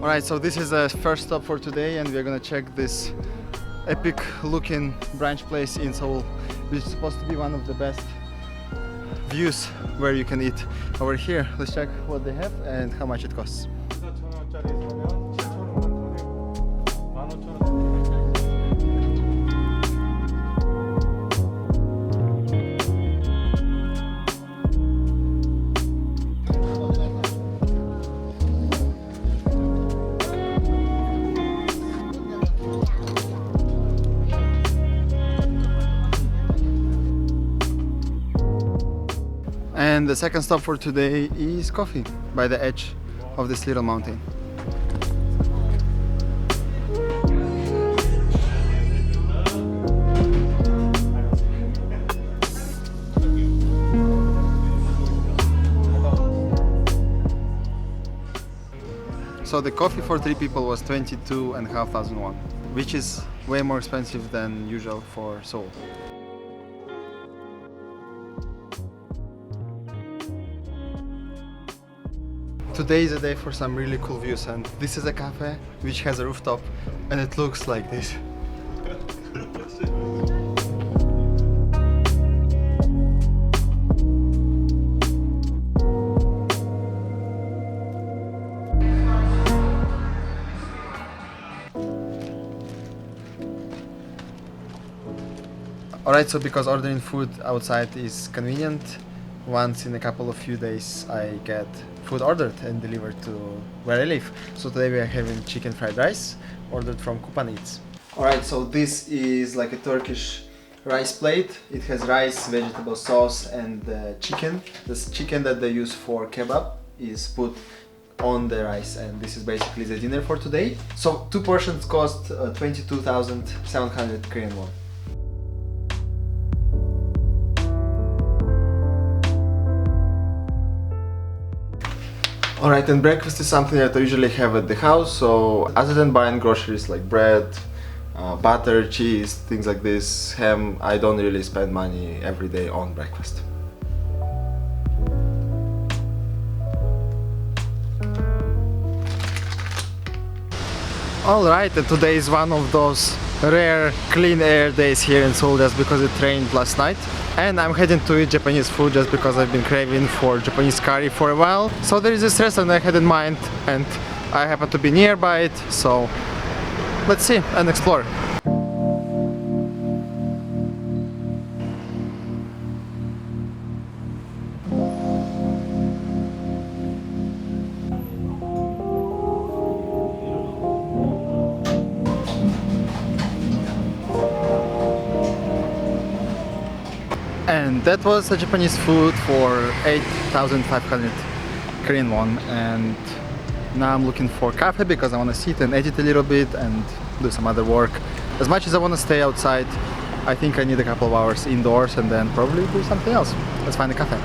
Alright, so this is the first stop for today and we're gonna check this epic looking brunch place in Seoul, which is supposed to be one of the best views where you can eat over here. Let's check what they have and how much it costs. And the second stop for today is coffee by the edge of this little mountain. So the coffee for 3 people was 22,500 won, which is way more expensive than usual for Seoul. Today is a day for some really cool views, and this is a cafe which has a rooftop and it looks like this. Alright, so because ordering food outside is convenient, once in a couple of few days I get food ordered and delivered to where I live. So today we are having chicken fried rice ordered from Kupan Eats. Alright, so this is like a Turkish rice plate. It has rice, vegetable sauce and chicken. This chicken that they use for kebab is put on the rice, and this is basically the dinner for today. So 2 portions cost 22,700 Korean won. Alright, and breakfast is something that I usually have at the house, so other than buying groceries like bread, butter, cheese, things like this, ham, I don't really spend money every day on breakfast. Alright, and today is one of those rare clean air days here in Seoul just because it rained last night. And I'm heading to eat Japanese food just because I've been craving for Japanese curry for a while. So there is this restaurant I had in mind and I happen to be nearby it, so let's see and explore. And that was a Japanese food for 8,500 Korean won, and now I'm looking for cafe because I want to sit and edit a little bit and do some other work. As much as I want to stay outside, I think I need a couple of hours indoors and then probably do something else. Let's find a cafe.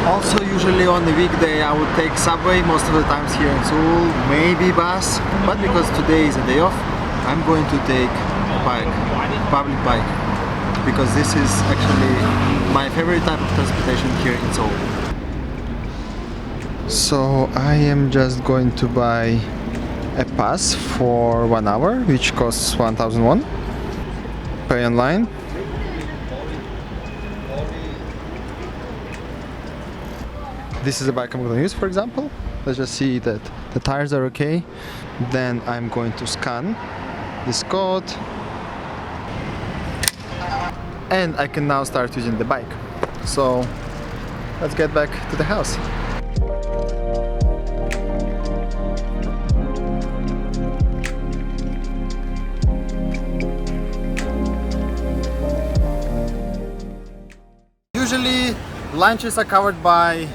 Also, usually on a weekday I would take subway most of the times here in Seoul, maybe bus, but because today is a day off, I'm going to take bike, public bike, because this is actually my favorite type of transportation here in Seoul. So I am just going to buy a pass for 1 hour, which costs 1,000 won. Pay online. This is the bike I'm going to use, for example. Let's just see that the tires are okay. Then I'm going to scan this code. And I can now start using the bike. So let's get back to the house. Usually lunches are covered by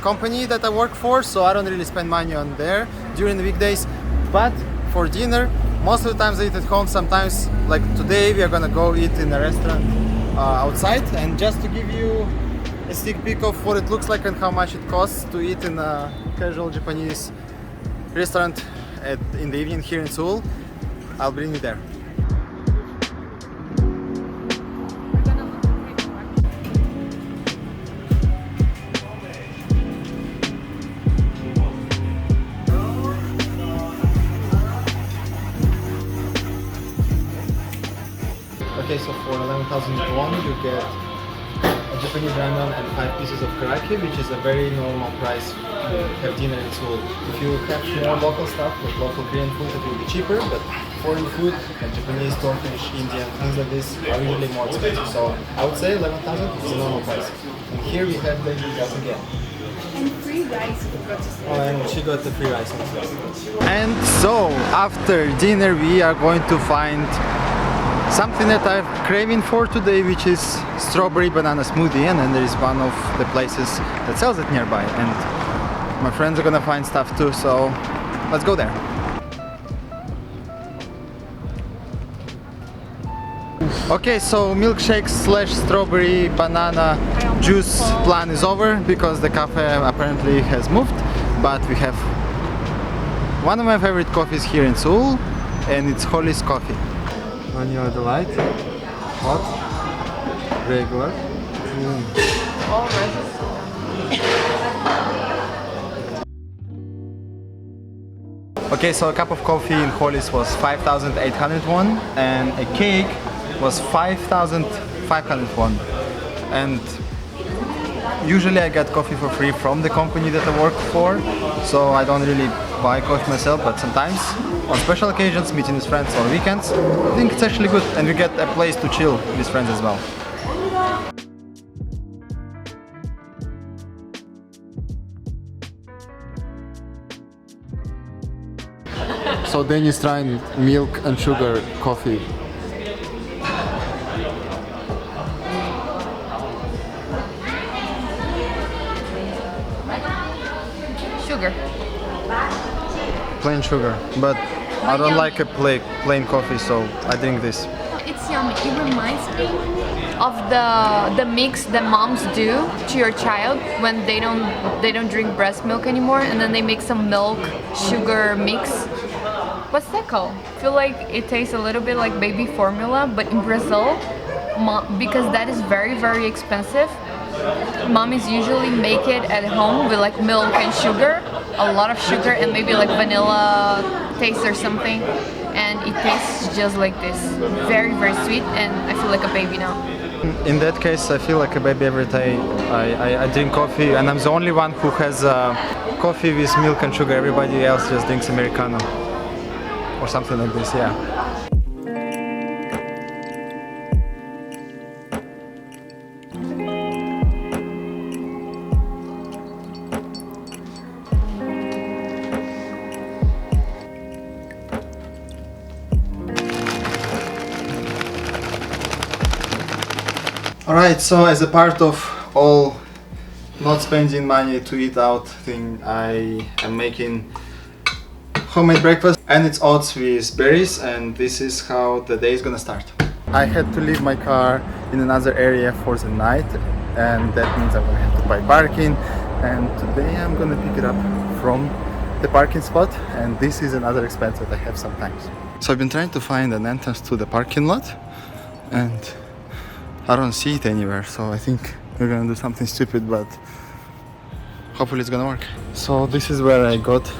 company that I work for, so I don't really spend money on there during the weekdays. But for dinner, most of the times I eat at home. Sometimes, like today, we are gonna go eat in a restaurant outside. And just to give you a sneak peek of what it looks like and how much it costs to eat in a casual Japanese restaurant in the evening here in Seoul, I'll bring you there. 1000 won, you get a Japanese ramen and 5 pieces of karaki, which is a very normal price to have dinner in Seoul. If you have more local stuff, like local Korean food, it will be cheaper, but foreign food, like Japanese, Turkish, Indian, things like this are usually more expensive. So I would say 11,000 is a normal price. And here we have the gas again. And free rice, you forgot to say. Oh, and she got the free rice as well. And so, after dinner, we are going to find something that I'm craving for today, which is strawberry banana smoothie. And then there is one of the places that sells it nearby. And my friends are gonna find stuff too, so let's go there. Okay, so milkshake slash strawberry banana juice plan is over because the cafe apparently has moved, but we have one of my favorite coffees here in Seoul, and it's Holly's coffee. Vanilla delight, hot, regular. Okay, so a cup of coffee in Holly's was 5,800 won, and a cake was 5,500 won. And usually I get coffee for free from the company that I work for, so I don't really buy coffee myself, but sometimes on special occasions, meeting with friends on weekends, I think it's actually good, and we get a place to chill with friends as well. So Danny's trying milk and sugar coffee. Sugar. Plain sugar, but I don't like a plain coffee, so I drink this. It's yummy. It reminds me of the mix that moms do to your child when they don't drink breast milk anymore, and then they make some milk sugar mix. What's that called? I feel like it tastes a little bit like baby formula, but in Brazil, because that is very expensive, mommies usually make it at home with like milk and sugar, a lot of sugar, and maybe like vanilla taste or something, and it tastes just like this. Very sweet, and I feel like a baby now. In that case, I feel like a baby every day. I drink coffee, and I'm the only one who has coffee with milk and sugar. Everybody else just drinks Americano or something like this, yeah. Alright, so as a part of all not spending money to eat out thing, I am making homemade breakfast, and it's oats with berries, and this is how the day is gonna start. I had to leave my car in another area for the night, and that means I'm gonna have to buy parking, and today I'm gonna pick it up from the parking spot, and this is another expense that I have sometimes. So I've been trying to find an entrance to the parking lot, and I don't see it anywhere, so I think we're gonna do something stupid, but hopefully it's gonna work. So this is where I got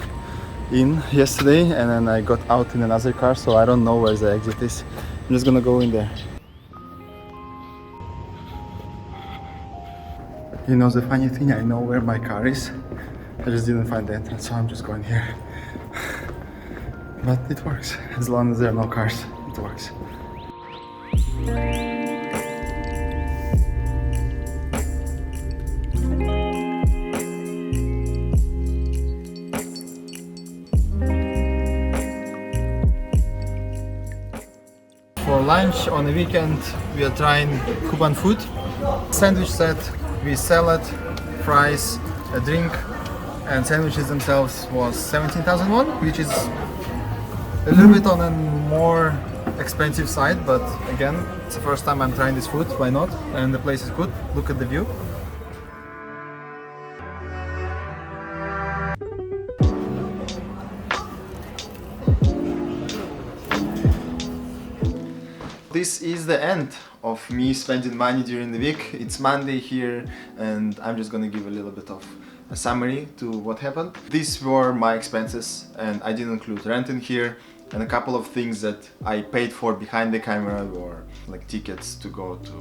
in yesterday, and then I got out in another car, so I don't know where the exit is. I'm just gonna go in there. You know, the funny thing, I know where my car is. I just didn't find the entrance, so I'm just going here. But it works. As long as there are no cars, it works. For lunch on the weekend, we are trying Cuban food. Sandwich set with salad, fries, a drink, and sandwiches themselves was 17,000 won, which is a little bit on a more expensive side, but again, it's the first time I'm trying this food, why not? And the place is good, look at the view. This is the end of me spending money during the week. It's Monday here, and I'm just gonna give a little bit of a summary to what happened. These were my expenses, and I didn't include rent in here, And a couple of things that I paid for behind the camera were like tickets to go to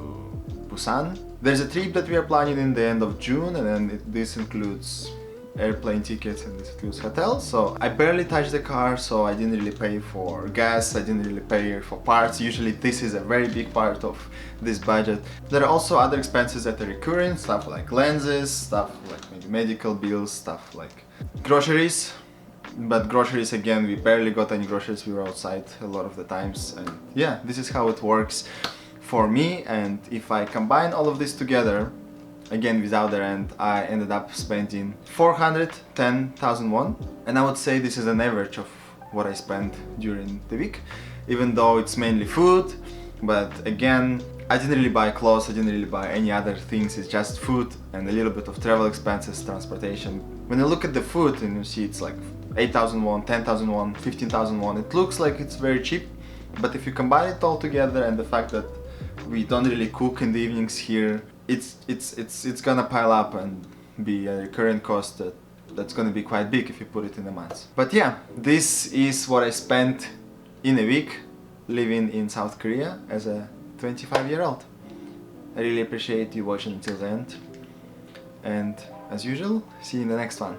Busan. There's a trip that we are planning in the end of June, and then this includes airplane tickets and this includes hotels. So I barely touched the car, so I didn't really pay for gas, I didn't really pay for parts. Usually this is a very big part of this budget. There are also other expenses that are recurring, stuff like lenses, stuff like maybe medical bills, stuff like groceries. But groceries, again, we barely got any groceries, we were outside a lot of the times, and yeah, this is how it works for me. And if I combine all of this together, again without the rent, I ended up spending 410,000 won, and I would say this is an average of what I spent during the week, even though it's mainly food. But again, I didn't really buy clothes, I didn't really buy any other things, it's just food and a little bit of travel expenses, transportation. When you look at the food and you see it's like 8,000 won, 10,000 won, 15,000 won, it looks like it's very cheap, but if you combine it all together and the fact that we don't really cook in the evenings here, it's gonna pile up and be a recurrent cost that's gonna be quite big if you put it in a month. But yeah, this is what I spent in a week living in South Korea as a 25-year-old. I really appreciate you watching until the end, and as usual, see you in the next one.